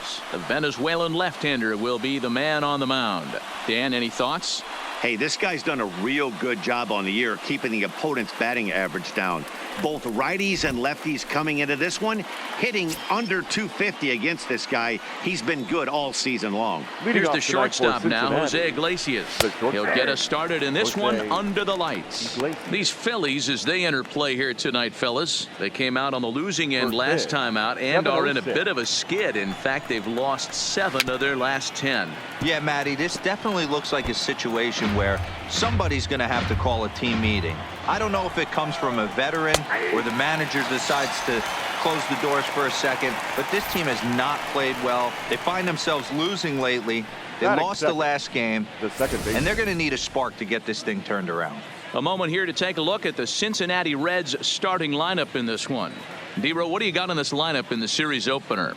Alvarez, the Venezuelan left-hander, will be the man on the mound. Dan, any thoughts? Hey, this guy's done a real good job on the year keeping the opponent's batting average down. Both righties and lefties coming into this one, hitting under 250 against this guy. He's been good all season long. Here's the shortstop now, Jose Iglesias. He'll get us started in this one under the lights. These Phillies, as they enter play here tonight, fellas, they came out on the losing end last time out and are in a bit of a skid. In fact, they've lost 7 of their last 10. Yeah, Matty, this definitely looks like a situation where somebody's going to have to call a team meeting. I don't know if it comes from a veteran or the manager decides to close the doors for a second, but this team has not played well. They find themselves losing lately. They lost the last game, and they're going to need a spark to get this thing turned around. A moment here to take a look at the Cincinnati Reds starting lineup in this one. D-Row, what do you got in this lineup in the series opener?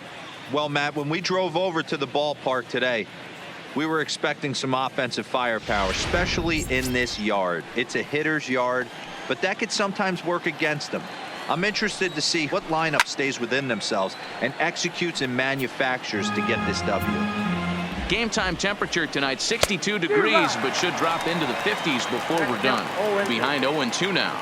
Well, Matt, when we drove over to the ballpark today, we were expecting some offensive firepower, especially in this yard. It's a hitter's yard, but that could sometimes work against them. I'm interested to see what lineup stays within themselves and executes and manufactures to get this W. Game time temperature tonight, 62 degrees, but should drop into the 50s before we're done. Behind 0-2 now.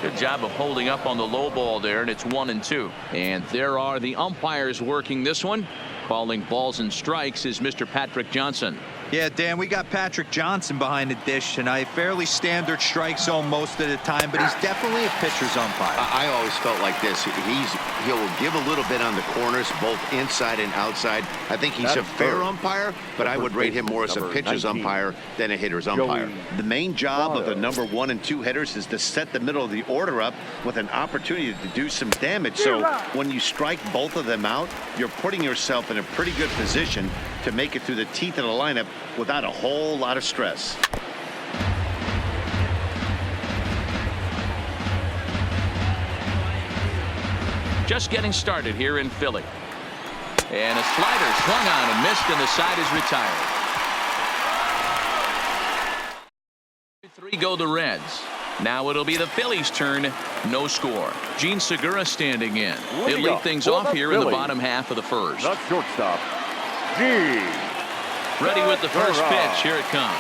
Good job of holding up on the low ball there, and it's 1-2. And there are the umpires working this one. Calling balls and strikes is Mr. Patrick Johnson. Yeah, Dan, we got Patrick Johnson behind the dish tonight. Fairly standard strike zone most of the time, but he's definitely a pitcher's umpire. I always felt like this. He'll give a little bit on the corners, both inside and outside. I think he's a fair umpire, but I would rate him more as a pitcher's umpire than a hitter's umpire. The main job of the number 1 and 2 hitters is to set the middle of the order up with an opportunity to do some damage. So when you strike both of them out, you're putting yourself in a pretty good position to make it through the teeth of the lineup without a whole lot of stress. Just getting started here in Philly. And a slider swung on and missed, and the side is retired. 3 go the Reds. Now it'll be the Phillies' turn. No score. Gene Segura standing in. He'll lead things off here in the bottom half of the first. Not shortstop. Gene. Ready with the first pitch. Here it comes.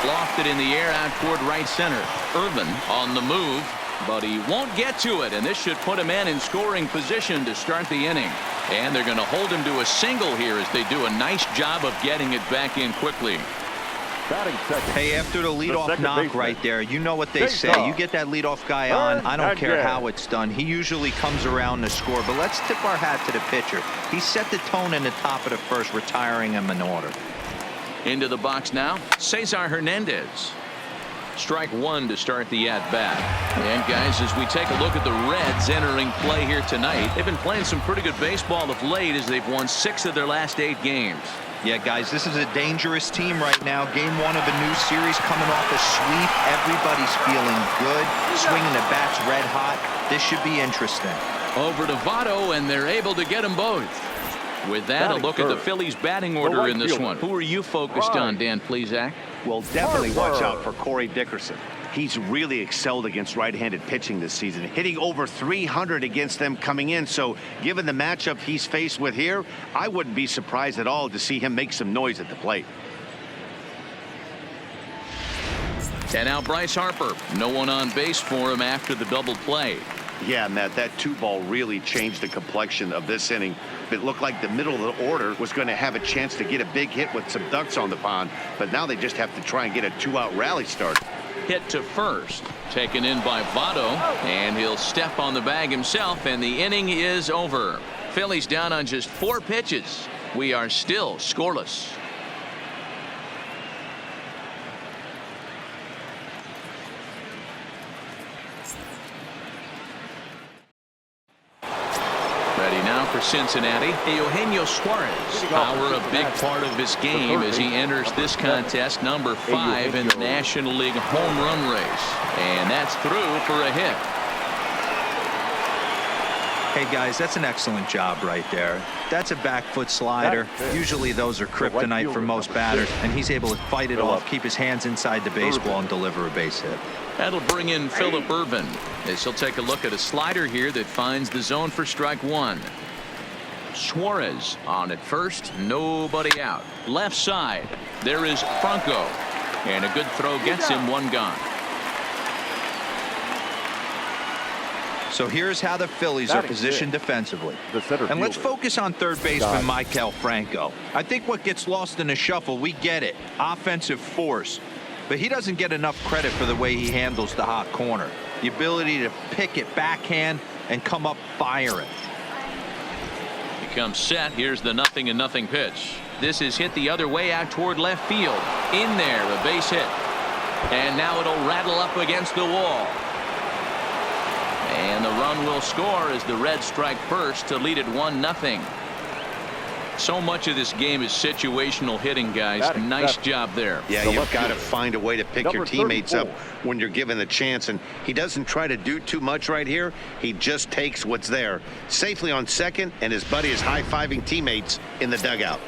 Lofted in the air out toward right center. Irvin on the move, but he won't get to it, and this should put him in scoring position to start the inning. And they're going to hold him to a single here as they do a nice job of getting it back in quickly. Hey, after the leadoff knock right there, you know what they say. You get that leadoff guy on, I don't care how it's done. He usually comes around to score, but let's tip our hat to the pitcher. He set the tone in the top of the first, retiring him in order. Into the box now, Cesar Hernandez. Strike 1 to start the at-bat. And guys, as we take a look at the Reds entering play here tonight, they've been playing some pretty good baseball of late as they've won 6 of their last 8 games. Yeah, guys, this is a dangerous team right now. Game 1 of a new series coming off a sweep. Everybody's feeling good, swinging the bats red hot. This should be interesting. Over to Votto, and they're able to get them both. With that, a look at the Phillies batting order in this one. Who are you focused on, Dan Plesac? Well, definitely watch out for Corey Dickerson. He's really excelled against right-handed pitching this season, hitting over 300 against them coming in. So given the matchup he's faced with here, I wouldn't be surprised at all to see him make some noise at the plate. And now Bryce Harper. No one on base for him after the double play. Yeah, Matt, that 2-ball really changed the complexion of this inning. It looked like the middle of the order was going to have a chance to get a big hit with some ducks on the pond, but now they just have to try and get a 2-out rally start. Hit to first, taken in by Votto, and he'll step on the bag himself, and the inning is over. Phillies down on just 4 pitches. We are still scoreless. Ready now for Cincinnati. Eugenio Suarez. Power a big part of his game as he enters this contest, number 5 in the National League home run race. And that's through for a hit. Hey, guys, that's an excellent job right there. That's a back foot slider. Usually those are kryptonite for most batters, and he's able to fight it off, keep his hands inside the baseball, and deliver a base hit. That'll bring in Phillip Ervin. As he'll take a look at a slider here that finds the zone for strike one. Suarez on at first. Nobody out. Left side. There is Franco. And a good throw gets him one gone. So here's how the Phillies are positioned defensively. And let's focus on third baseman Maikel Franco. I think what gets lost in the shuffle, we get it. Offensive force. But he doesn't get enough credit for the way he handles the hot corner. The ability to pick it backhand and come up firing. He comes set. Here's the 0-0 pitch. This is hit the other way out toward left field. In there, a base hit. And now it'll rattle up against the wall. And the run will score as the Reds strike first to lead it 1-0. So much of this game is situational hitting, guys. Nice job there. Yeah, you've got to find a way to pick your teammates up when you're given the chance. And he doesn't try to do too much right here. He just takes what's there. Safely on second, and his buddy is high-fiving teammates in the dugout.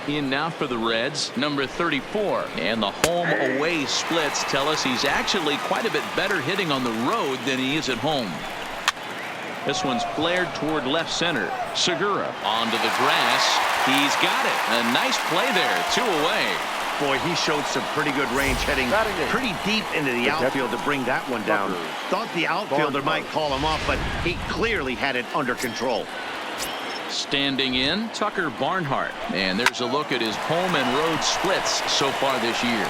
In now for the Reds, number 34. And the home-away splits tell us he's actually quite a bit better hitting on the road than he is at home. This one's flared toward left center. Segura onto the grass. He's got it. A nice play there. 2 away. Boy, he showed some pretty good range heading pretty deep into the outfield to bring that one down. Thought the outfielder might call him off, but he clearly had it under control. Standing in, Tucker Barnhart. And there's a look at his home and road splits so far this year.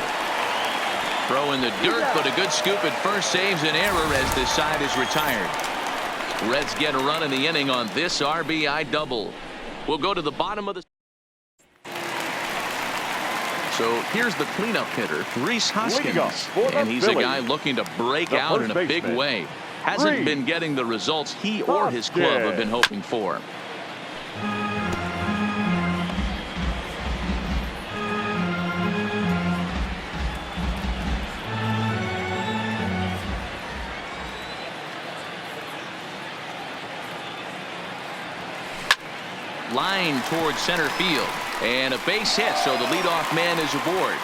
Throw in the dirt, but a good scoop at first saves an error as this side is retired. Reds get a run in the inning on this RBI double. We'll go to the bottom of the. So here's the cleanup hitter, Rhys Hoskins. And he's a guy looking to break out in a big way. Hasn't been getting the results he or his club have been hoping for. Line towards center field. And a base hit, so the leadoff man is aboard.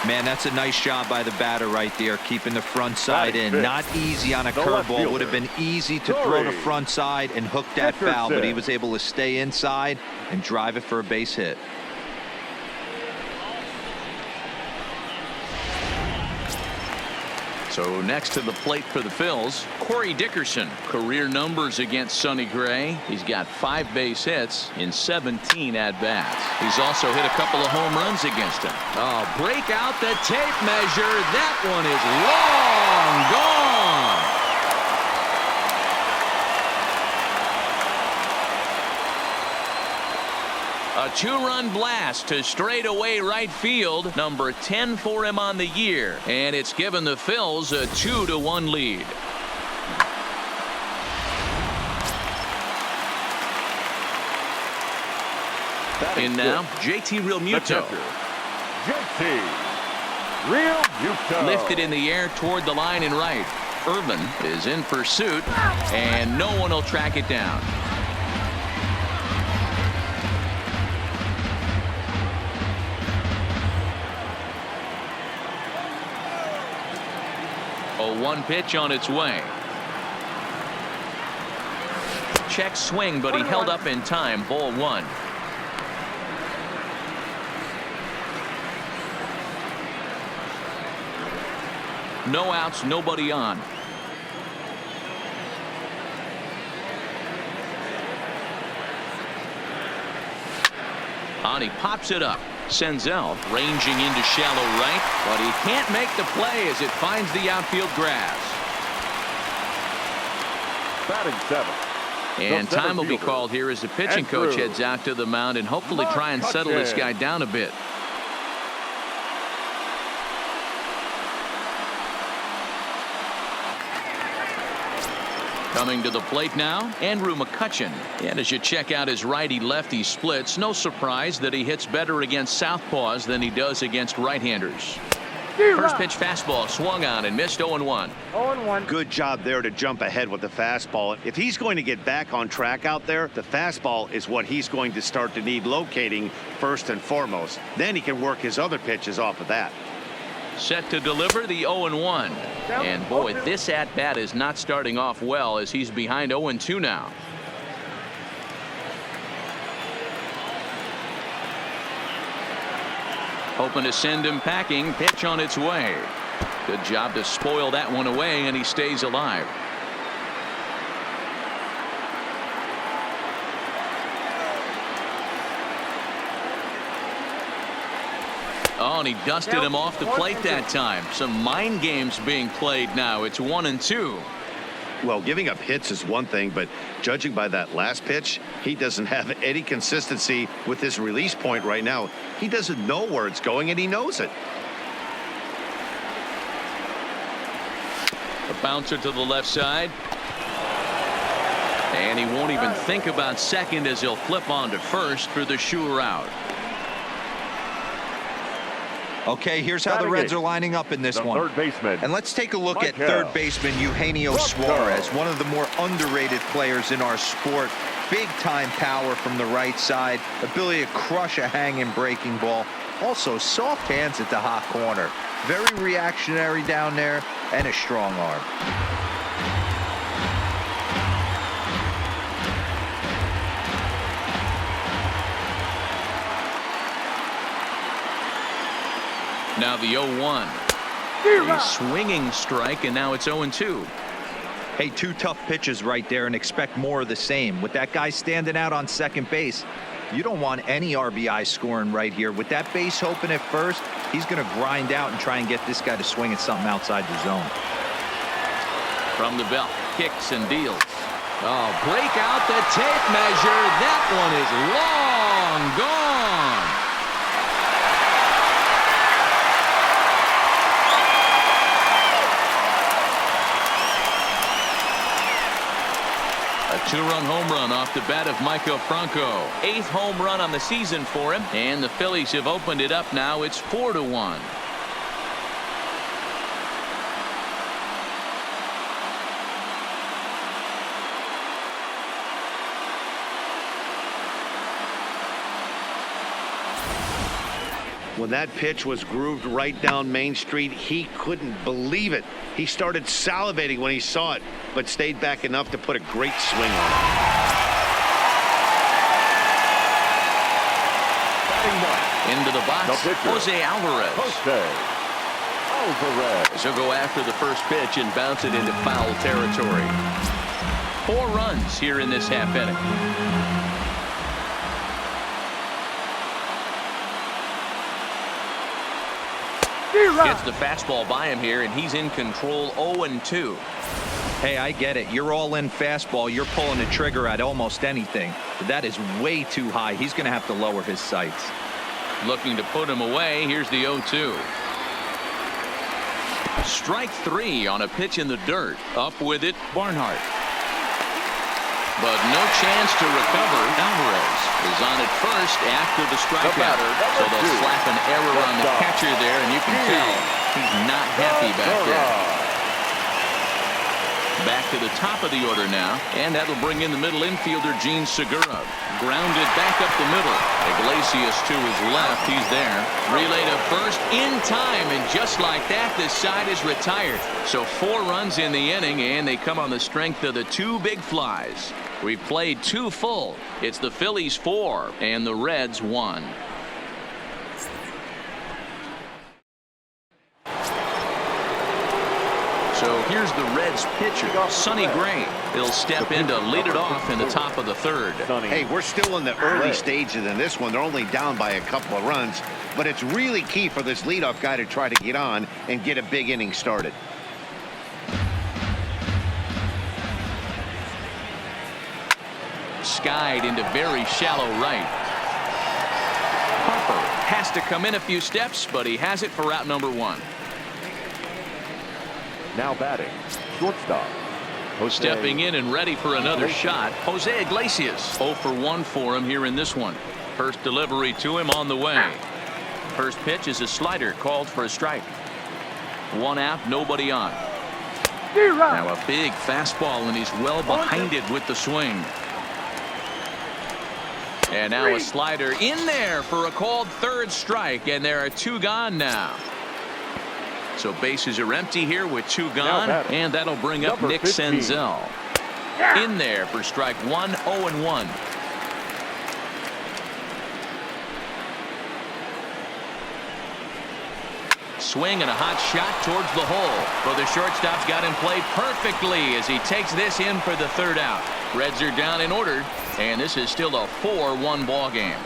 Man, that's a nice job by the batter right there, keeping the front side in. Not easy on a curveball. Would have been easy to throw the front side and hook that foul, but he was able to stay inside and drive it for a base hit. So next to the plate for the Phils, Corey Dickerson. Career numbers against Sonny Gray. He's got 5 base hits in 17 at-bats. He's also hit a couple of home runs against him. Oh, break out the tape measure. That one is long gone. A 2-run blast to straightaway right field. Number 10 for him on the year. And it's given the Phils a 2-1 lead. In now, JT Realmuto. JT Realmuto. Lifted in the air toward the line and right. Ervin is in pursuit, and no one will track it down. A 1 pitch on its way. Check swing, but he held up in time. Ball 1. No outs, nobody on. He pops it up. Senzel ranging into shallow right, but he can't make the play as it finds the outfield grass. Batting 7th. And time will be called here as the pitching coach heads out to the mound and hopefully try and settle this guy down a bit. Coming to the plate now, Andrew McCutchen. And as you check out his righty-lefty splits, no surprise that he hits better against southpaws than he does against right-handers. First pitch fastball swung on and missed. 0-1. 0-1. Good job there to jump ahead with the fastball. If he's going to get back on track out there, the fastball is what he's going to start to need locating first and foremost. Then he can work his other pitches off of that. Set to deliver the 0-1. And boy, this at-bat is not starting off well as he's behind 0-2 now. Hoping to send him packing. Pitch on its way. Good job to spoil that one away, and he stays alive. Oh, and he dusted him off the plate that time. Some mind games being played now. It's 1-2. Well, giving up hits is one thing, but judging by that last pitch, he doesn't have any consistency with his release point right now. He doesn't know where it's going, and he knows it. A bouncer to the left side. And he won't even think about second as he'll flip on to first for the sure out. Okay, here's how the Reds are lining up in this one. Third baseman. And let's take a look at third baseman Eugenio Suarez, one of the more underrated players in our sport. Big time power from the right side, ability to crush a hanging breaking ball. Also soft hands at the hot corner. Very reactionary down there and a strong arm. Now the 0-1. A swinging strike, and now it's 0-2. Hey, two tough pitches right there, and expect more of the same. With that guy standing out on second base, you don't want any RBI scoring right here. With that base open at first, he's going to grind out and try and get this guy to swing at something outside the zone. From the belt, kicks and deals. Oh, break out the tape measure. That one is long gone. A two-run home run off the bat of Michael Franco. 8th home run on the season for him, and the Phillies have opened it up now. It's 4-1. When that pitch was grooved right down Main Street, he couldn't believe it. He started salivating when he saw it, but stayed back enough to put a great swing on it. Into the box, Jose Alvarez. He'll go after the first pitch and bounce it into foul territory. 4 runs here in this half inning. Gets the fastball by him here, and he's in control. 0-2. Hey, I get it. You're all in fastball. You're pulling the trigger at almost anything. But that is way too high. He's going to have to lower his sights. Looking to put him away. Here's the 0-2. Strike 3 on a pitch in the dirt. Up with it, Barnhart. But no chance to recover. Alvarez is on at first after the strikeout. So they'll slap an error on the catcher there, and you can tell he's not happy back there. Back to the top of the order now, and that'll bring in the middle infielder, Gene Segura. Grounded back up the middle. Iglesias to his left. He's there. Relay to first in time, and just like that, this side is retired. So 4 runs in the inning, and they come on the strength of the 2 big flies. We've played 2 full. It's the Phillies 4 and the Reds 1. So here's the Reds pitcher, Sonny Gray. He'll step in to lead it off in the top of the 3rd. Hey, we're still in the early stages in this one. They're only down by a couple of runs, but it's really key for this leadoff guy to try to get on and get a big inning started. Skied into very shallow right. Harper has to come in a few steps, but he has it for route number 1. Now batting, shortstop. Stepping in and ready for another shot, Jose Iglesias. 0 for 1 for him here in this one. First delivery to him on the way. First pitch is a slider called for a strike. 1 out, nobody on. Now a big fastball, and he's well behind it with the swing. And now a slider in there for a called 3rd strike, and there are 2 gone now. So bases are empty here with 2 gone, and that'll bring up Nick 15. Senzel. In there for strike 1, 0-1. Swing and a hot shot towards the hole. But the shortstop's got him played perfectly as he takes this in for the 3rd out. Reds are down in order, and this is still a 4-1 ball game.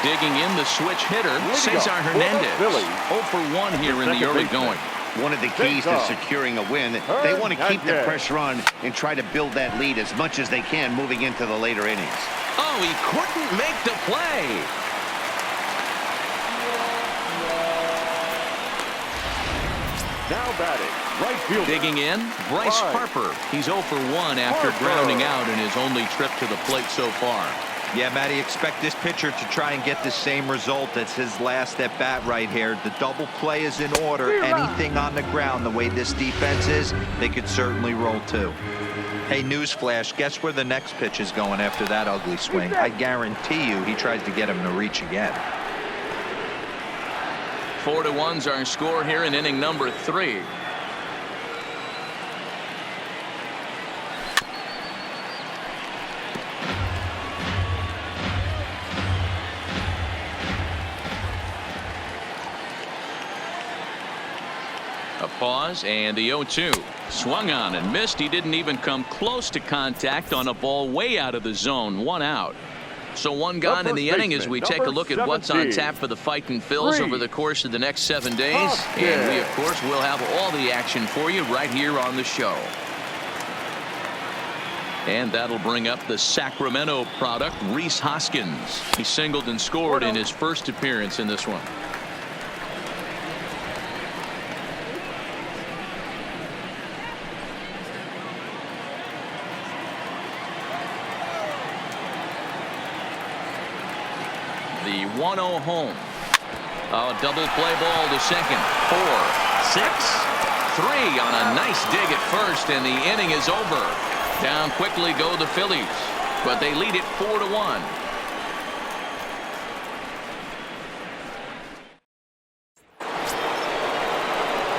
Digging in the switch hitter, Cesar Hernandez. 0 for 1 here in the early going. One of the keys to securing a win, they want to keep the pressure on and try to build that lead as much as they can moving into the later innings. Oh, he couldn't make the play. Now batting, right fielder. Digging in, Bryce Harper. He's 0 for 1 after grounding out in his only trip to the plate so far. Yeah, Matty, expect this pitcher to try and get the same result as his last at bat right here. The double play is in order. Anything on the ground, the way this defense is, they could certainly roll too. Hey, newsflash, guess where the next pitch is going after that ugly swing? I guarantee you he tries to get him to reach again. 4-1's our score here in inning number 3. A pause and the 0-2. Swung on and missed. He didn't even come close to contact on a ball way out of the zone. 1 out. So 1 gone in the inning as we take a look at what's on tap for the Fightin' Phils over the course of the next 7 days. And we, of course, will have all the action for you right here on the show. And that'll bring up the Sacramento product, Rhys Hoskins. He singled and scored in his first appearance in this one. The 1-0 home. A double play ball to second. 4, 6, 3 on a nice dig at first, and the inning is over. Down quickly go the Phillies, but they lead it 4-1.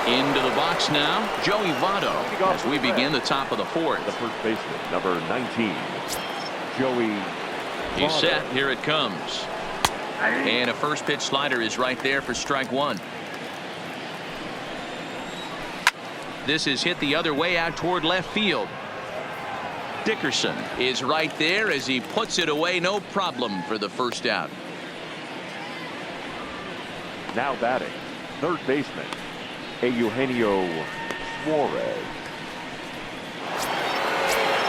Into the box now, Joey Votto, as we begin the top of the 4th. The first baseman, number 19, Joey Votto. He's set. Here it comes. And a first pitch slider is right there for strike 1. This is hit the other way out toward left field. Dickerson is right there as he puts it away. No problem for the first out. Now batting, third baseman, Eugenio Suarez.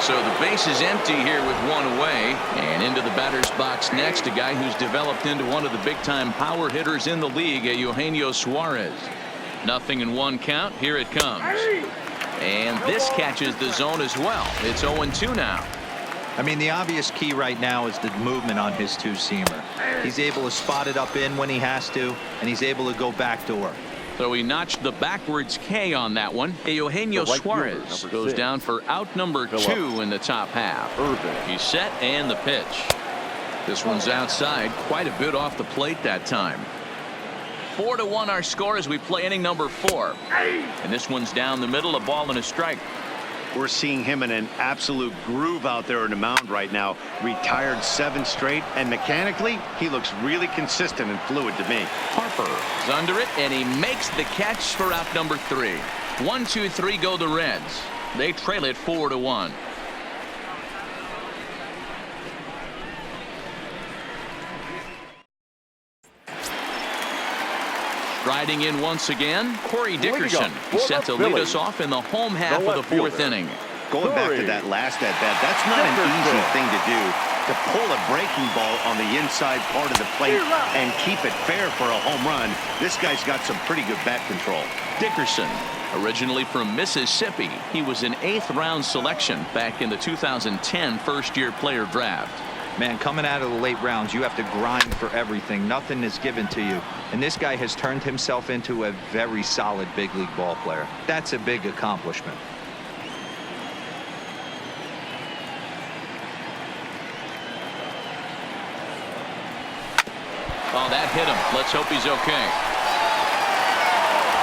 So the base is empty here with 1 away, and into the batter's box next, a guy who's developed into one of the big-time power hitters in the league, Eugenio Suarez. 0-1 count. Here it comes, and this catches the zone as well. It's 0-2 now. I mean, the obvious key right now is the movement on his 2-seamer. He's able to spot it up in when he has to, and he's able to go backdoor. So he notched the backwards K on that one. Eugenio Suarez goes down for out number 2 in the top half. He's set and the pitch. This one's outside, quite a bit off the plate that time. 4-1 our score as we play inning number 4. And this one's down the middle, a ball and a strike. We're seeing him in an absolute groove out there in the mound right now. Retired 7 straight, and mechanically, he looks really consistent and fluid to me. Harper is under it, and he makes the catch for out number 3. 1, 2, 3 go the Reds. They trail it 4-1. Riding in once again, Corey Dickerson. He's set to lead us off in the home half of the 4th inning. Going back to that last at-bat, that's not an easy thing to do, to pull a breaking ball on the inside part of the plate and keep it fair for a home run. This guy's got some pretty good bat control. Dickerson, originally from Mississippi, he was an 8th-round selection back in the 2010 first-year player draft. Man, coming out of the late rounds, you have to grind for everything. Nothing is given to you. And this guy has turned himself into a very solid big league ball player. That's a big accomplishment. Oh, that hit him. Let's hope he's okay.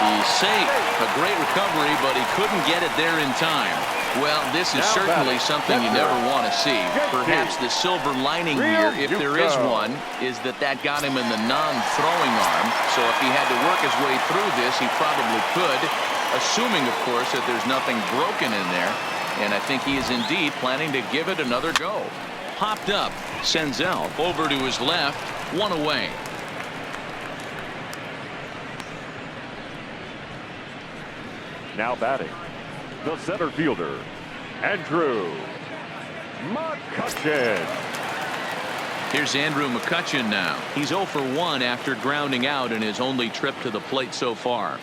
He's safe. A great recovery, but he couldn't get it there in time. Well, this is certainly something you never want to see. Perhaps the silver lining here, if there is one, is that got him in the non-throwing arm. So if he had to work his way through this, he probably could, assuming, of course, that there's nothing broken in there. And I think he is indeed planning to give it another go. Popped up. Senzel over to his left. One away. Now batting, the center fielder, Andrew McCutchen. Here's Andrew McCutchen now. He's 0 for 1 after grounding out in his only trip to the plate so far.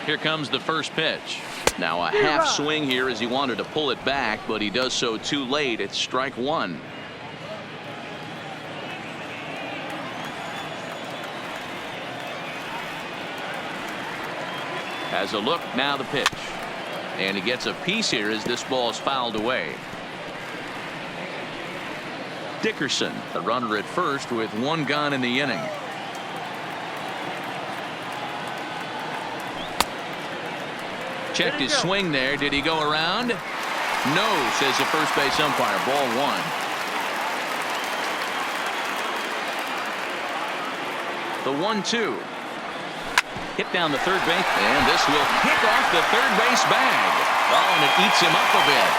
Here comes the first pitch. Now a half swing here as he wanted to pull it back, but he does so too late. It's strike one. Has a look, now the pitch. And he gets a piece here as this ball is fouled away. Dickerson, the runner at first with one gone in the inning. Checked his swing there. Did he go around? No, says the first base umpire. Ball one. The 1-2. Hit down the third base, and this will kick off the third base bag. Oh, and it eats him up a bit.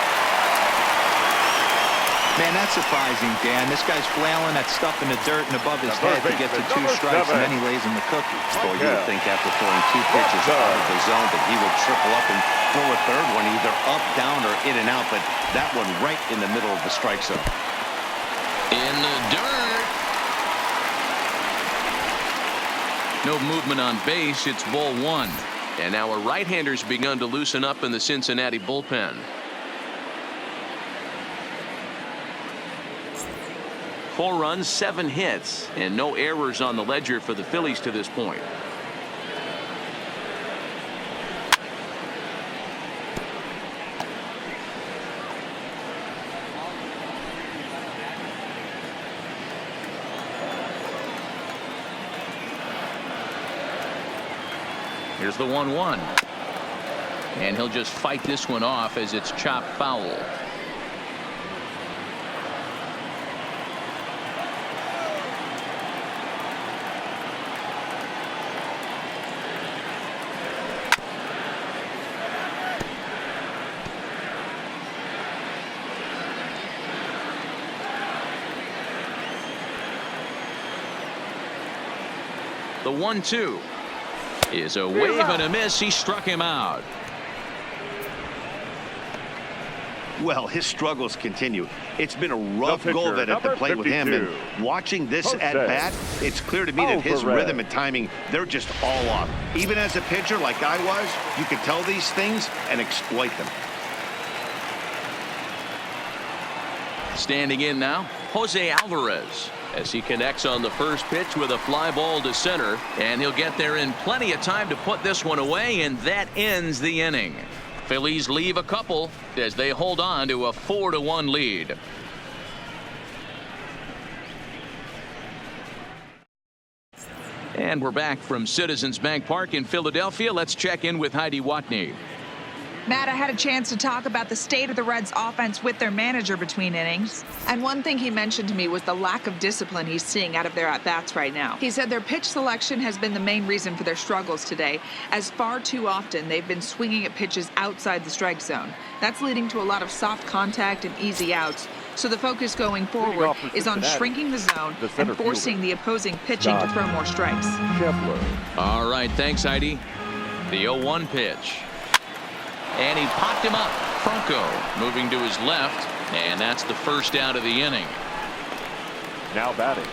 Man, that's surprising, Dan. This guy's flailing that stuff in the dirt and above his head to get to 2 strikes, and then he lays him the cookie. Boy, you would think after throwing 2 pitches out of the zone that he would triple up and throw a third one either up, down, or in and out, but that one right in the middle of the strike zone. In the dirt. No movement on base. It's ball one. And now a right-hander's begun to loosen up in the Cincinnati bullpen. Four runs, 7 hits, and no errors on the ledger for the Phillies to this point. Here's the 1-1. And he'll just fight this one off as it's chopped foul. The 1-2 is a wave and a miss. He struck him out. Well, his struggles continue. It's been a rough go of it at the plate with him, and watching this at bat, it's clear to me that his rhythm and timing, they're just all off. Even as a pitcher like I was, you could tell these things and exploit them. Standing in now, Jose Alvarez, as he connects on the first pitch with a fly ball to center, and he'll get there in plenty of time to put this one away, and that ends the inning. Phillies leave a couple as they hold on to a 4-1 lead. And we're back from Citizens Bank Park in Philadelphia. Let's check in with Heidi Watney. Matt, I had a chance to talk about the state of the Reds offense with their manager between innings. And one thing he mentioned to me was the lack of discipline he's seeing out of their at-bats right now. He said their pitch selection has been the main reason for their struggles today, as far too often they've been swinging at pitches outside the strike zone. That's leading to a lot of soft contact and easy outs. So the focus going forward is on shrinking the zone and forcing the opposing pitching to throw more strikes. All right, thanks, Heidi. The 0-1 pitch. And he popped him up. Franco moving to his left, and that's the first out of the inning. Now batting,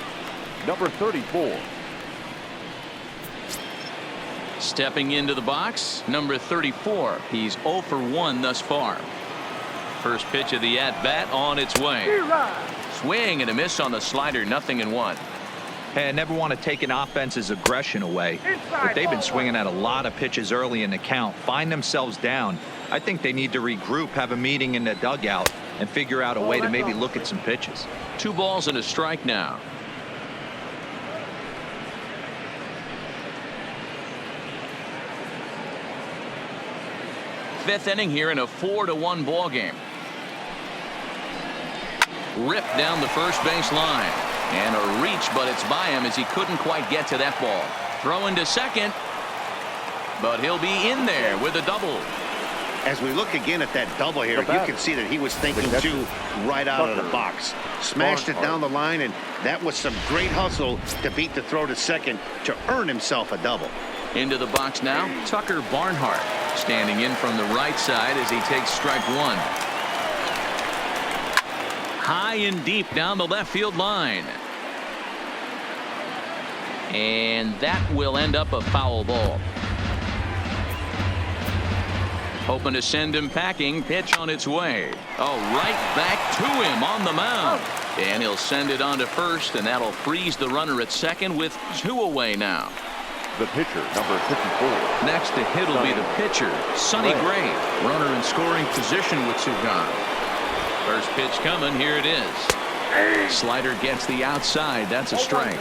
number 34. Stepping into the box, number 34. He's 0 for 1 thus far. First pitch of the at-bat on its way. Swing and a miss on the slider, 0-1. Hey, I never want to take an offense's aggression away, but they've been swinging at a lot of pitches early in the count, find themselves down. I think they need to regroup, have a meeting in the dugout, and figure out a way to maybe look at some pitches. 2 balls and a strike now. fifth inning here in a 4-1 ball game. Ripped down the first base line. And a reach, but it's by him as he couldn't quite get to that ball. Throwing to second. But he'll be in there with a double. As we look again at that double here, you can see that he was thinking too right out of the box. Smashed it down the line, and that was some great hustle to beat the throw to second to earn himself a double. Into the box now, Tucker Barnhart standing in from the right side as he takes strike one. High and deep down the left field line. And that will end up a foul ball. Hoping to send him packing. Pitch on its way. Oh, right back to him on the mound. And he'll send it on to first, and that'll freeze the runner at second with 2 away now. The pitcher, number 54. Next to hit will be the pitcher, Sonny Gray. Runner in scoring position with 2 gone. First pitch coming. Here it is. Slider gets the outside. That's a strike.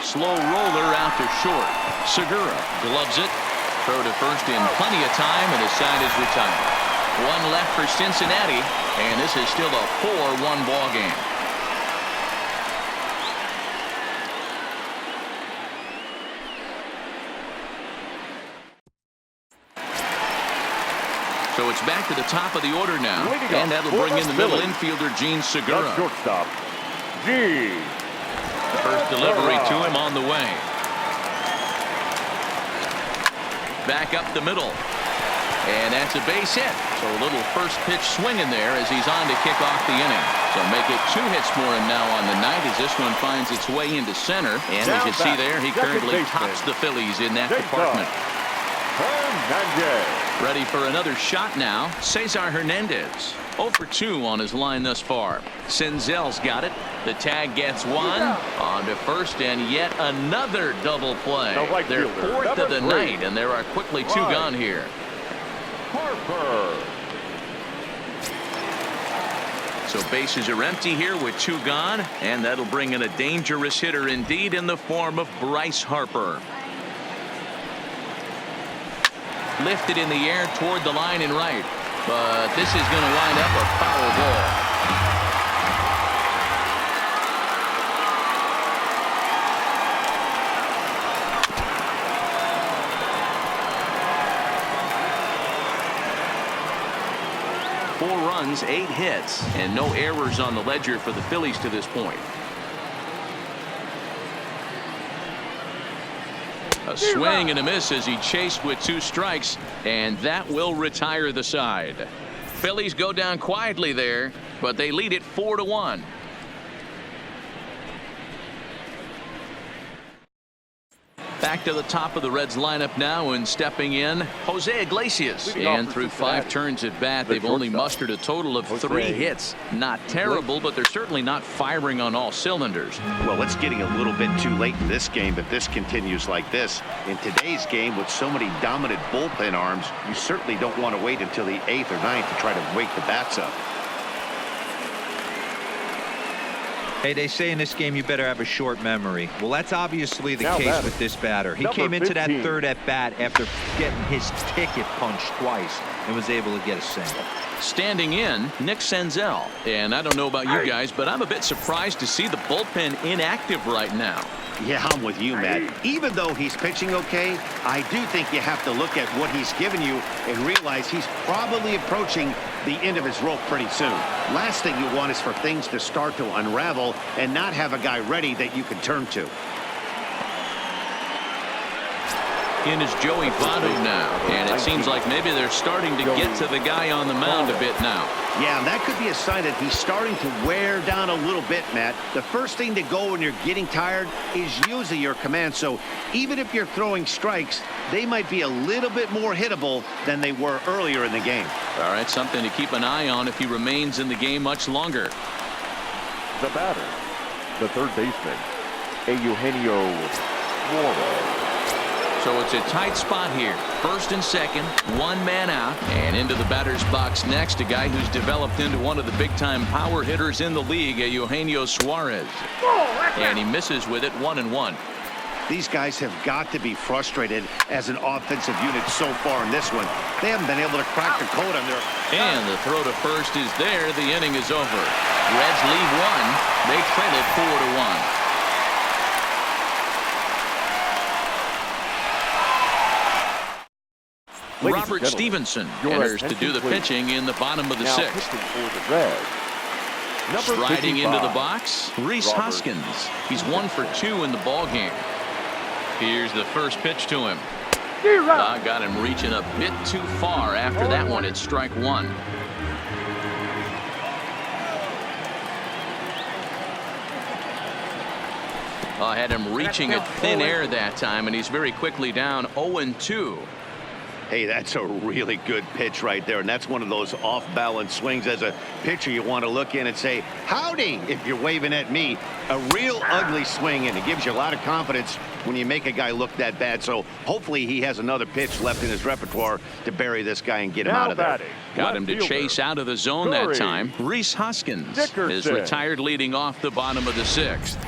Slow roller out to short. Segura gloves it. Throw to first in plenty of time, and his side is retired. 1 left for Cincinnati, and this is still a 4-1 ball game. So it's back to the top of the order now, and that'll bring in the middle infielder, Gene Segura. Shortstop, Gene. First delivery to him on the way. Back up the middle. And that's a base hit. So a little first pitch swing in there as he's on to kick off the inning. So make it 2 hits for him now on the night as this one finds its way into center. And as you see there, he currently tops the Phillies in that department. Ready for another shot now. Cesar Hernandez. 0 for 2 on his line thus far. Senzel's got it. The tag gets 1 on to first, and yet another double play. Their 4th of the night, and there are quickly 2 gone here. Harper. So bases are empty here with 2 gone, and that'll bring in a dangerous hitter indeed in the form of Bryce Harper. Lifted in the air toward the line and right. But this is going to wind up a foul ball. Four runs, 8 hits, and no errors on the ledger for the Phillies to this point. A swing and a miss as he chased with 2 strikes, and that will retire the side. Phillies go down quietly there, but they lead it 4-1. Back to the top of the Reds lineup now, and stepping in, Jose Iglesias. And through 5 turns at bat, they've only mustered a total of 3 hits. Not terrible, but they're certainly not firing on all cylinders. Well, it's getting a little bit too late in this game if this continues like this. In today's game, with so many dominant bullpen arms, you certainly don't want to wait until the 8th or 9th to try to wake the bats up. Hey, they say in this game you better have a short memory. Well, that's obviously the case with this batter. He came into that 3rd at bat after getting his ticket punched twice and was able to get a single. Standing in, Nick Senzel. And I don't know about you guys, but I'm a bit surprised to see the bullpen inactive right now. Yeah, I'm with you, Matt. Even though he's pitching okay, I do think you have to look at what he's given you and realize he's probably approaching the end of his rope pretty soon. Last thing you want is for things to start to unravel and not have a guy ready that you can turn to. In is Joey Votto now, and it seems like maybe they're starting to get to the guy on the mound a bit now. Yeah, and that could be a sign that he's starting to wear down a little bit, Matt. The first thing to go when you're getting tired is using your command. So even if you're throwing strikes, they might be a little bit more hittable than they were earlier in the game. All right, something to keep an eye on if he remains in the game much longer. The batter, the 3rd baseman, Eugenio Suarez. So it's a tight spot here. 1st and 2nd, 1 man out, and into the batter's box next, a guy who's developed into one of the big-time power hitters in the league, Eugenio Suarez. And he misses with it, 1-1. These guys have got to be frustrated as an offensive unit so far in this one. They haven't been able to crack the code on their... And the throw to first is there. The inning is over. Reds leave one. They trail it 4-1. Robert Stevenson enters to do the pitching in the bottom of the sixth. Striding into the box, Rhys Hoskins. He's 1 for 2 in the ball game. Here's the first pitch to him. Got him reaching a bit too far after that one. It's strike one. Had him reaching at thin air that time, and he's very quickly down 0-2. Hey, that's a really good pitch right there, and that's one of those off-balance swings. As a pitcher, you want to look in and say, howdy, if you're waving at me. A real ugly swing, and it gives you a lot of confidence when you make a guy look that bad. So hopefully he has another pitch left in his repertoire to bury this guy and get him out of there. Got him to chase out of the zone that time. Rhys Hoskins is retired leading off the bottom of the sixth.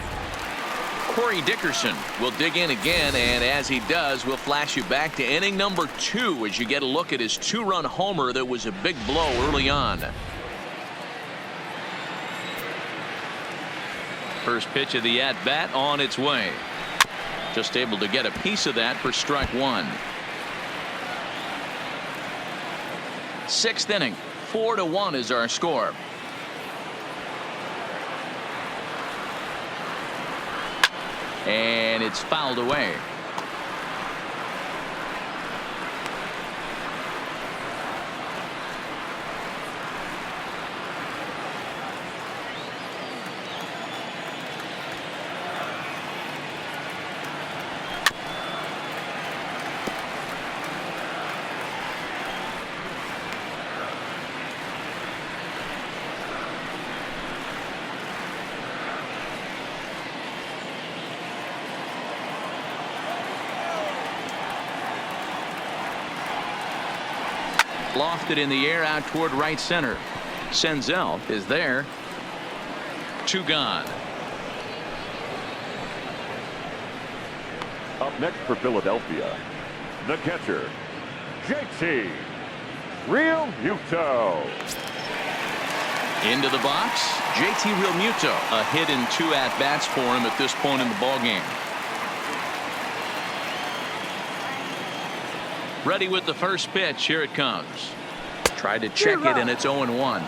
Corey Dickerson will dig in again, and as he does, we'll flash you back to inning number 2 as you get a look at his 2-run homer that was a big blow early on. First pitch of the at-bat on its way. Just able to get a piece of that for strike one. Sixth inning, 4-1 is our score. And it's fouled away. Lofted in the air out toward right center. Senzel is there. 2 gone. Up next for Philadelphia, the catcher, JT Realmuto. Into the box, JT Realmuto. A hit in 2 at-bats for him at this point in the ball game. Ready with the first pitch. Here it comes. Tried to check it, and it's 0-1.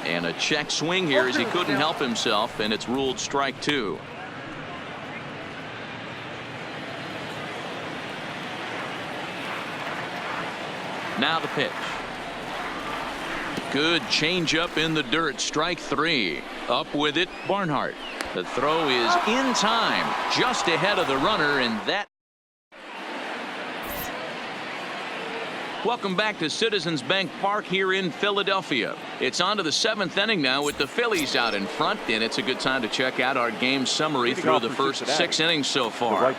And a check swing here as he couldn't help himself, and it's ruled strike 2. Now the pitch. Good changeup in the dirt. Strike 3. Up with it, Barnhart. The throw is in time, just ahead of the runner, and that. Welcome back to Citizens Bank Park here in Philadelphia. It's on to the 7th inning now with the Phillies out in front, and it's a good time to check out our game summary through the first 6 innings so far.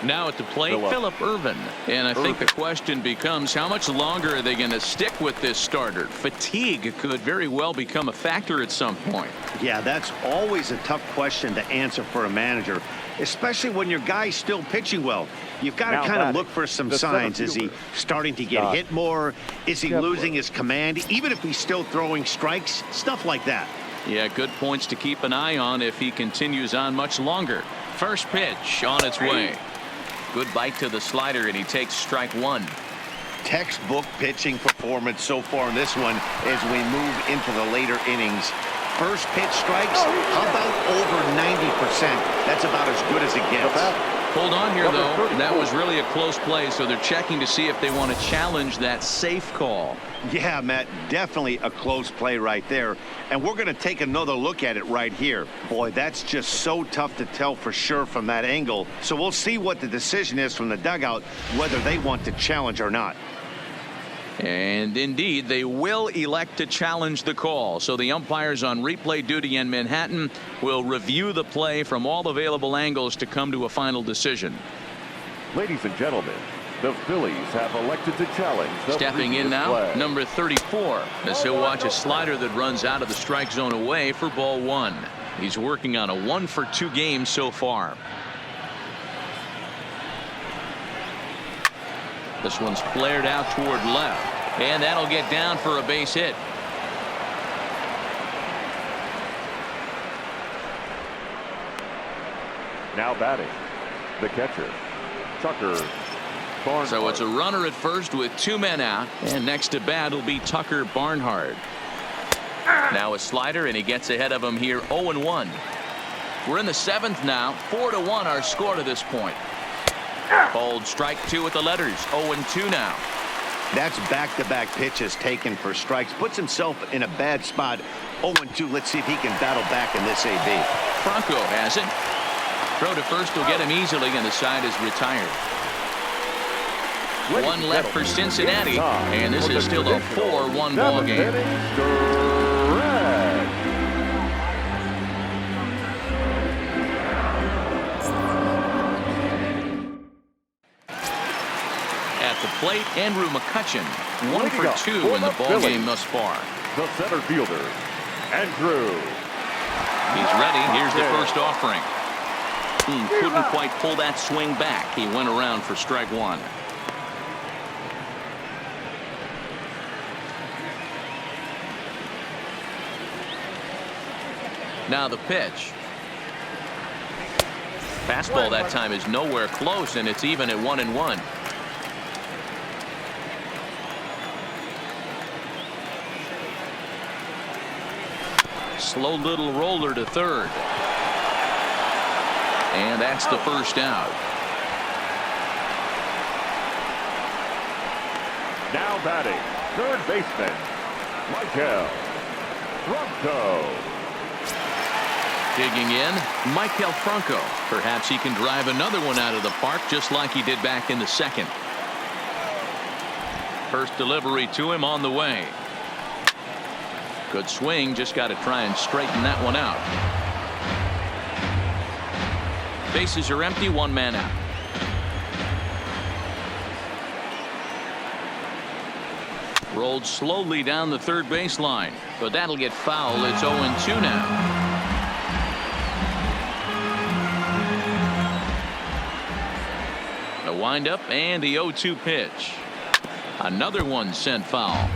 Now at the plate, Phillip Ervin. And I think the question becomes, how much longer are they going to stick with this starter? Fatigue could very well become a factor at some point. Yeah, that's always a tough question to answer for a manager, especially when your guy's still pitching well. You've got to kind of look for some signs. Is he starting to get hit more? Is he losing his command? Even if he's still throwing strikes, stuff like that. Yeah, good points to keep an eye on if he continues on much longer. First pitch on its way. Good bite to the slider, and he takes strike 1. Textbook pitching performance so far in this one as we move into the later innings. First pitch strikes, how about over 90%? That's about as good as it gets. Hold on here, though. That was really a close play, so they're checking to see if they want to challenge that safe call. Yeah, Matt, definitely a close play right there. And we're going to take another look at it right here. Boy, that's just so tough to tell for sure from that angle. So we'll see what the decision is from the dugout, whether they want to challenge or not. And indeed, they will elect to challenge the call. So the umpires on replay duty in Manhattan will review the play from all available angles to come to a final decision. Ladies and gentlemen, The Phillies have elected to challenge the Stepping in now, flag. number 34, as he'll watch a slider that runs out of the strike zone away for ball 1. He's working on a 1-for-2 game so far. This one's flared out toward left, and that'll get down for a base hit. Now batting, the catcher, Tucker Barnhart. So it's a runner at first with 2 men out, and next to bat will be Tucker Barnhart. Now a slider, and he gets ahead of him here, 0-1. We're in the 7th now, 4-1 our score to this point. Bold strike 2 with the letters, 0-2 now. That's back-to-back pitches taken for strikes. Puts himself in a bad spot. 0-2. Let's see if he can battle back in this AB. Franco has it. Throw to first will get him easily, and the side is retired. 1 left for Cincinnati, and this is still a 4-1 ball game. At the plate, Andrew McCutchen, 1 for 2 in the ball game thus far. The center fielder, Andrew. He's ready. Here's the first offering. Couldn't quite pull that swing back. He went around for strike 1. Now the pitch. Fastball that time is nowhere close, and it's even at 1-1. Slow little roller to third. And that's the first out. Now batting, third baseman, Michael Franco. Digging in, Michael Franco. Perhaps he can drive another one out of the park just like he did back in the 2nd. First delivery to him on the way. Good swing, just got to try and straighten that one out. Bases are empty, 1 man out. Rolled slowly down the third baseline, but that'll get foul. It's 0-2 now. The windup and the 0-2 pitch. Another one sent foul.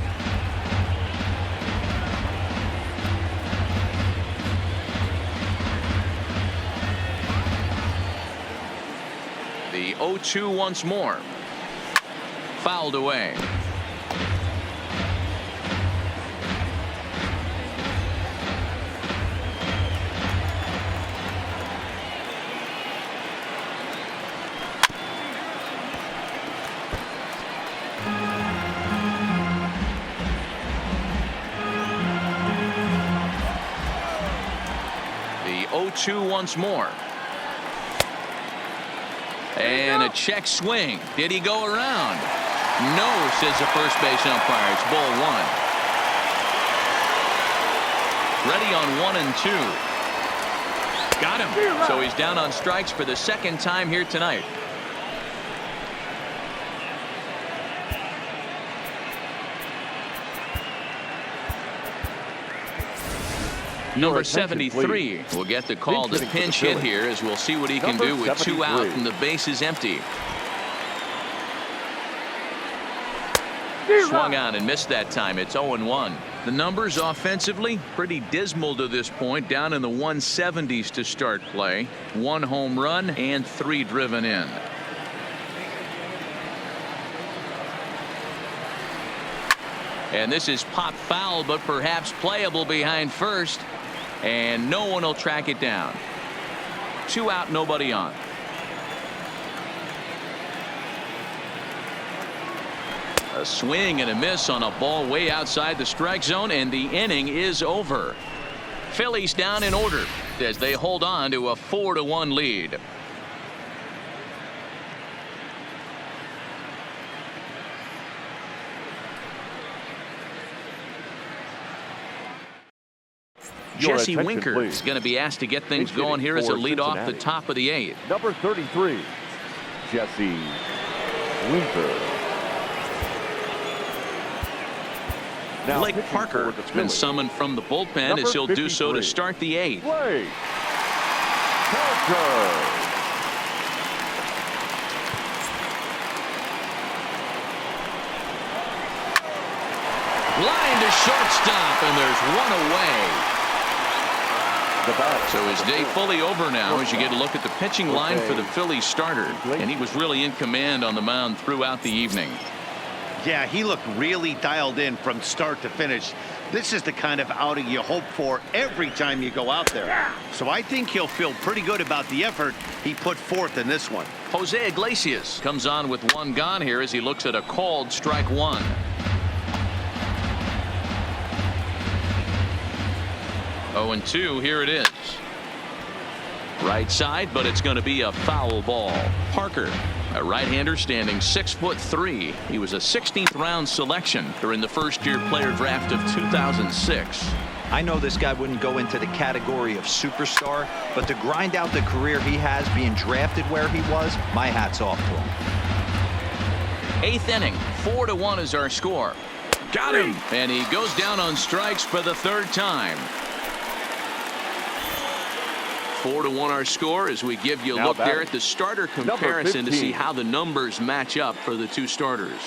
The 0-2 once more. Fouled away. The 0-2 once more. And a check swing. Did he go around? No, says the first base umpire. It's ball 1. Ready on 1 and 2. Got him. So he's down on strikes for the 2nd time here tonight. Number 73 will get the call to pinch hit here, as we'll see what he can do with 2 out and the base is empty. Swung on and missed that time. It's 0-1. The numbers offensively pretty dismal to this point, down in the 170s to start play. 1 home run and 3 driven in. And this is pop foul, but perhaps playable behind first. And no one will track it down. 2 out, nobody on. A swing and a miss on a ball way outside the strike zone, and the inning is over. Phillies down in order as they hold on to a 4-1 lead. Jesse Winker is going to be asked to get things going here as a lead off the top of the 8th. Number 33, Jesse Winter. Now Blake pitching Parker for the has been Phillies, summoned from the bullpen as he'll do so to start the 8th. Blake Parker. Line to shortstop, and there's one away. So his day fully over now as you get a look at the pitching line for the Phillies starter. And he was really in command on the mound throughout the evening. Yeah, he looked really dialed in from start to finish. This is the kind of outing you hope for every time you go out there. So I think he'll feel pretty good about the effort he put forth in this one. Jose Iglesias comes on with one gone here as he looks at a called strike 1. Oh, and 2, here it is. Right side, but it's going to be a foul ball. Parker, a right-hander standing 6'3". He was a 16th round selection during the first-year player draft of 2006. I know this guy wouldn't go into the category of superstar, but to grind out the career he has being drafted where he was, my hat's off to him. 8th inning, 4-1 is our score. Got him, and he goes down on strikes for the 3rd time. 4-1 our score as we give you a look there at the starter comparison to see how the numbers match up for the two starters.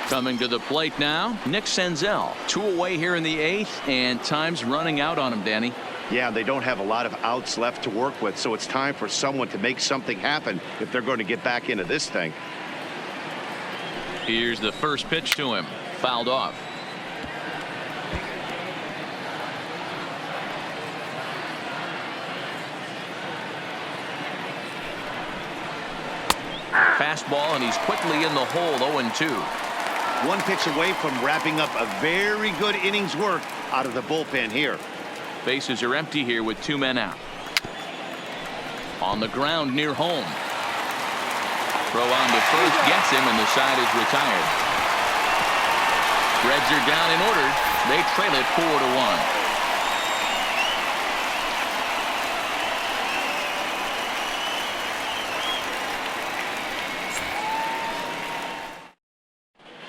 Coming to the plate now, Nick Senzel. 2 away here in the 8th, and time's running out on him, Danny. Yeah, they don't have a lot of outs left to work with, so it's time for someone to make something happen if they're going to get back into this thing. Here's the first pitch to him. Fouled off. Fastball, and he's quickly in the hole. 0-2. One pitch away from wrapping up a very good innings work out of the bullpen here. Bases are empty here with 2 men out. On the ground near home. Throw on to first gets him, and the side is retired. Reds are down and ordered. They trail it 4-1.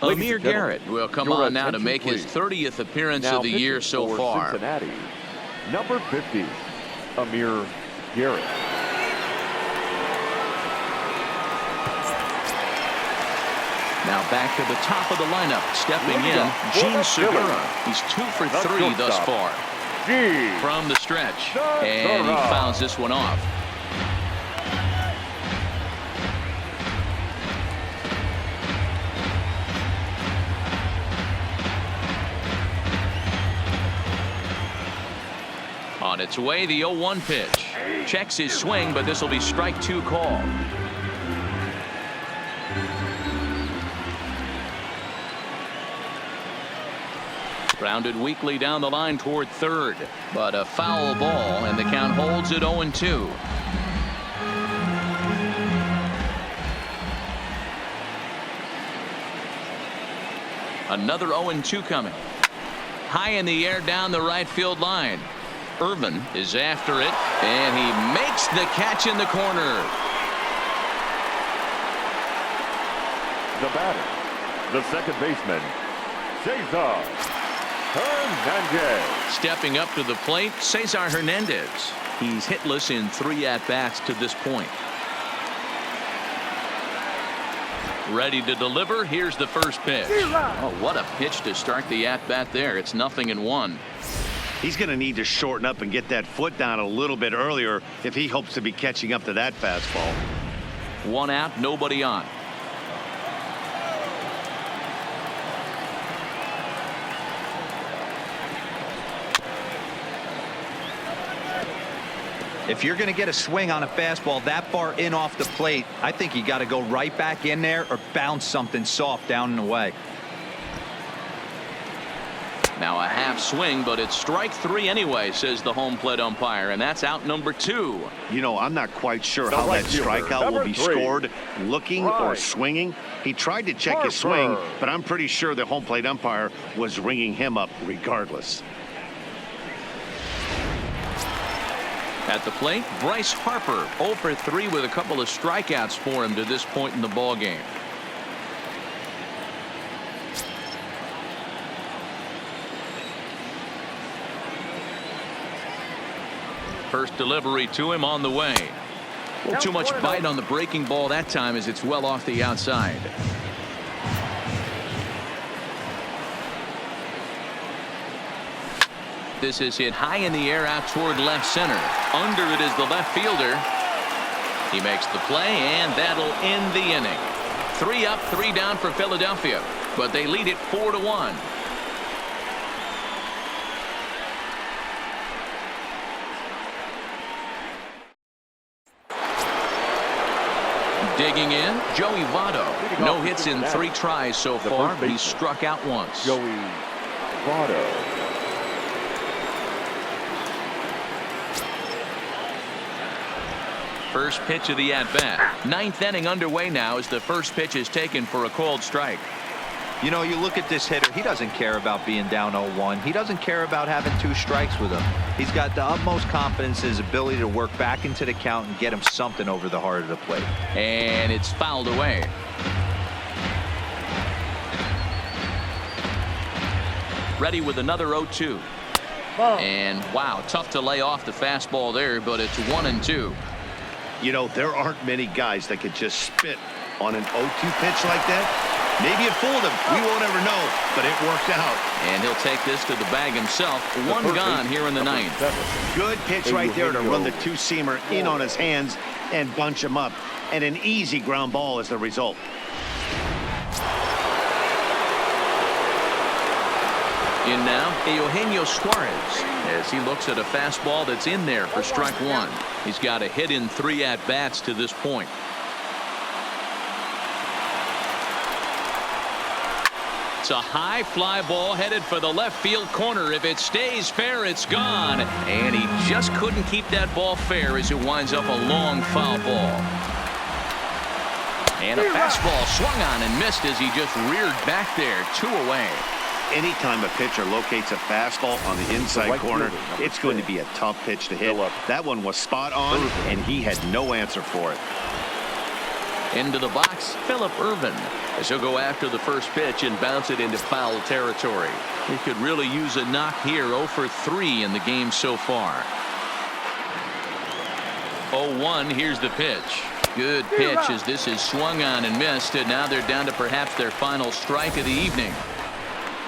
Amir Garrett will come on now to make his 30th appearance of the year so far. Cincinnati, number 50, Amir Garrett. Now back to the top of the lineup. Stepping in, Gene Segura. He's 2 for 3 thus far. From the stretch. And he fouls this one off. On its way, the 0-1 pitch. Checks his swing, but this will be strike 2 call. Grounded weakly down the line toward third, but a foul ball, and the count holds at 0-2. Another 0-2 coming. High in the air down the right field line. Irvin is after it, and he makes the catch in the corner. The batter, the second baseman, Cesar Hernandez. Stepping up to the plate, Cesar Hernandez. He's hitless in 3 at-bats to this point. Ready to deliver. Here's the first pitch. Oh, what a pitch to start the at-bat there. It's 0-1. He's going to need to shorten up and get that foot down a little bit earlier if he hopes to be catching up to that fastball. 1 out, nobody on. If you're going to get a swing on a fastball that far in off the plate, I think you got to go right back in there or bounce something soft down and away. Now a half swing, but it's strike 3 anyway, says the home plate umpire, and that's out number 2. You know, I'm not quite sure how that strikeout will be scored, looking or swinging. He tried to check his swing, but I'm pretty sure the home plate umpire was ringing him up regardless. At the plate, Bryce Harper, 0 for 3 with a couple of strikeouts for him to this point in the ball game. First delivery to him on the way. Too much bite on the breaking ball that time as it's well off the outside. This is hit high in the air out toward left center. Under it is the left fielder. He makes the play, and that'll end the inning. 3 up, 3 down for Philadelphia, but they lead it 4-1. Digging in, Joey Votto. No hits in 3 tries so far, but he's struck out once. Joey Votto. First pitch of the at-bat. 9th inning underway now as the first pitch is taken for a called strike. You know, you look at this hitter, he doesn't care about being down 0-1. He doesn't care about having 2 strikes with him. He's got the utmost confidence in his ability to work back into the count and get him something over the heart of the plate. And it's fouled away. Ready with another 0-2. And wow, tough to lay off the fastball there, but it's 1-2. You know, there aren't many guys that could just spit on an 0-2 pitch like that. Maybe it fooled him. We won't ever know, but it worked out. And he'll take this to the bag himself. 1 gone here in the 9th. Good pitch right there to run the 2-seamer in on his hands and bunch him up. And an easy ground ball is the result. In now, Eugenio Suarez, as he looks at a fastball that's in there for strike 1. He's got a hit in 3 at-bats to this point. It's a high fly ball headed for the left field corner. If it stays fair, it's gone. And he just couldn't keep that ball fair as it winds up a long foul ball. And a fastball swung on and missed as he just reared back there. 2 away. Anytime a pitcher locates a fastball on the inside corner, it's going to be a tough pitch to hit. That one was spot on, and he had no answer for it. Into the box, Phillip Ervin, as he'll go after the first pitch and bounce it into foul territory. He could really use a knock here. 0 for 3 in the game so far. 0-1, here's the pitch. Good pitch as this is swung on and missed, and now they're down to perhaps their final strike of the evening.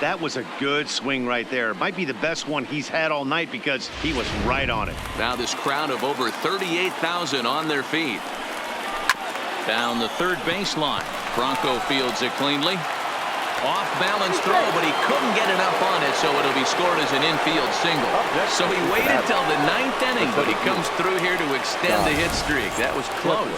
That was a good swing right there. Might be the best one he's had all night because he was right on it. Now this crowd of over 38,000 on their feet. Down the third baseline. Bronco fields it cleanly. Off balance throw, but he couldn't get enough on it, so it'll be scored as an infield single. So he waited till the 9th inning, but he comes through here to extend the hit streak. That was close.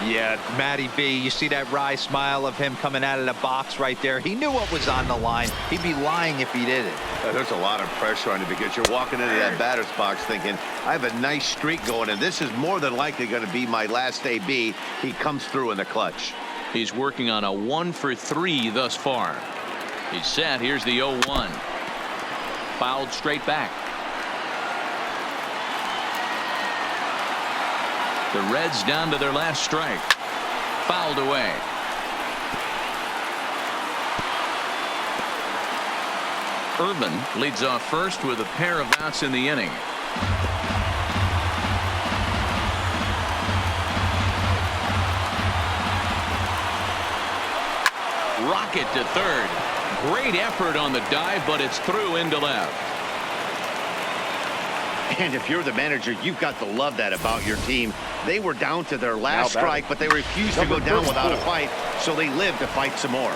Yeah, Matty B, you see that wry smile of him coming out of the box right there. He knew what was on the line. He'd be lying if he didn't. There's a lot of pressure on you because you're walking into that batter's box thinking, I have a nice streak going, and this is more than likely going to be my last AB. He comes through in the clutch. He's working on a 1 for 3 thus far. He's set. Here's the 0-1. Fouled straight back. The Reds down to their last strike. Fouled away. Ervin leads off first with a pair of outs in the inning. Rocket to third. Great effort on the dive, but it's through into left. And if you're the manager, you've got to love that about your team. They were down to their last strike, but they refused to go down without a fight, so they lived to fight some more.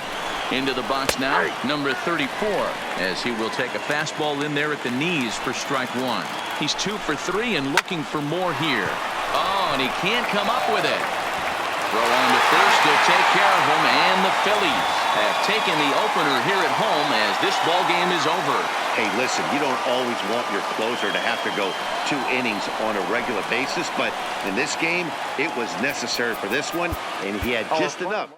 Into the box now, number 34, as he will take a fastball in there at the knees for strike 1. He's 2 for 3 and looking for more here. Oh, and he can't come up with it. Throw on to first, they'll take care of him, and the Phillies have taken the opener here at home as this ball game is over. Hey, listen, you don't always want your closer to have to go 2 innings on a regular basis, but in this game, it was necessary for this one, and he had just enough.